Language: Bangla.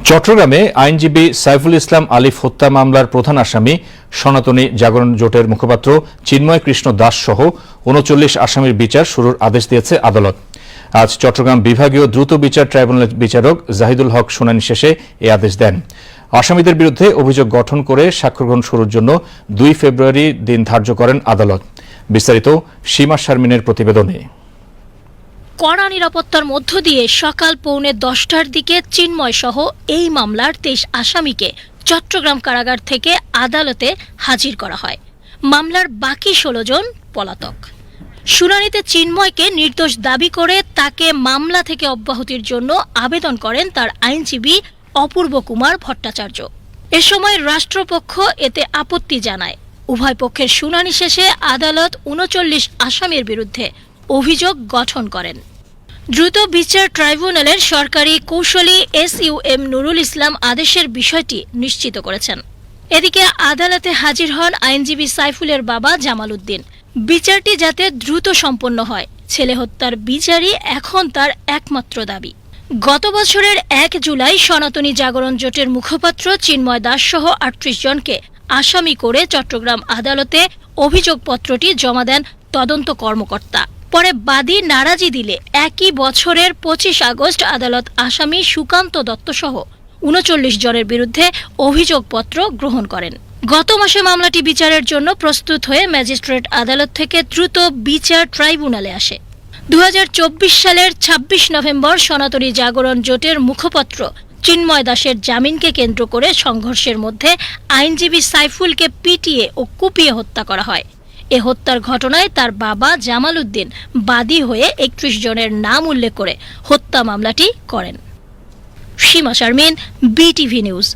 চট্টগ্রামে আইনজীবী সাইফুল ইসলাম আলিফ হত্যা মামলার প্রধান আসামি সনাতনী জাগরণ জোটের মুখপাত্র চিন্ময় কৃষ্ণ দাস সহ ৩৯ আসামির বিচার শুরুর আদেশ দিয়েছে আদালত। আজ চট্টগ্রাম বিভাগীয় দ্রুত বিচার ট্রাইব্যুনালের বিচারক জাহিদুল হক শুনানি শেষে এ আদেশ দেন। আসামিদের বিরুদ্ধে অভিযোগ গঠন করে সাক্ষ্যগ্রহণ শুরুর জন্য ২ ফেব্রুয়ারি দিন ধার্য করেন আদালত। বিস্তারিত সীমা শারমিনের প্রতিবেদনে। কড়া নিরাপত্তার মধ্য দিয়ে সকাল 10:45টার দিকে চিন্ময় সহ এই মামলার 23 আসামিকে চট্টগ্রাম কারাগার থেকে আদালতে হাজির করা হয়। মামলার বাকি 16 জন পলাতক। শুনানিতে চিন্ময়কে নির্দোষ দাবি করে তাকে মামলা থেকে অব্যাহতির জন্য আবেদন করেন তার আইনজীবী অপূর্ব কুমার ভট্টাচার্য। এ সময় রাষ্ট্রপক্ষ এতে আপত্তি জানায়। উভয় পক্ষের শুনানি শেষে আদালত ৩৯ আসামির বিরুদ্ধে অভিযোগ গঠন করেন। দ্রুত বিচার ট্রাইব্যুনালের সরকারি কৌঁসুলি SUM নুরুল ইসলাম আদেশের বিষয়টি নিশ্চিত করেছেন। এদিকে আদালতে হাজির হন আইনজীবী সাইফুলের বাবা জামাল উদ্দিন। বিচারটি যাতে দ্রুত সম্পন্ন হয়, ছেলে হত্যার বিচারই এখন তার একমাত্র দাবি। গত বছরের ১ জুলাই সনাতনী জাগরণ জোটের মুখপাত্র চিন্ময় দাস সহ ৩৮ জনকে আসামি করে চট্টগ্রাম আদালতে অভিযোগপত্রটি জমা দেন তদন্ত কর্মকর্তা। পরে বাদী নারাজি দিলে একই বছরের ২৫ আগস্ট আদালত আসামি সুকান্ত দত্ত সহ ৩৯ জনের বিরুদ্ধে অভিযোগপত্র গ্রহণ করেন। গত মাসে মামলাটি বিচারের জন্য প্রস্তুত হয়ে ম্যাজিস্ট্রেট আদালত থেকে দ্রুত বিচার ট্রাইব্যুনালে আসে। ২০২৪ সালের ২৬ নভেম্বর সনাতনী জাগরণ জোটের মুখপাত্র চিন্ময় দাসের জামিনকে কেন্দ্র করে সংঘর্ষের মধ্যে আইনজীবী সাইফুলকে পিটিয়ে ও কুপিয়ে হত্যা করা হয়। এ হত্যার ঘটনায় তার বাবা জামাল উদ্দিন বাদী হয়ে ৩১ জনের নাম উল্লেখ করে হত্যা মামলাটি করেন। সীমা শারমিন, BTV নিউজ।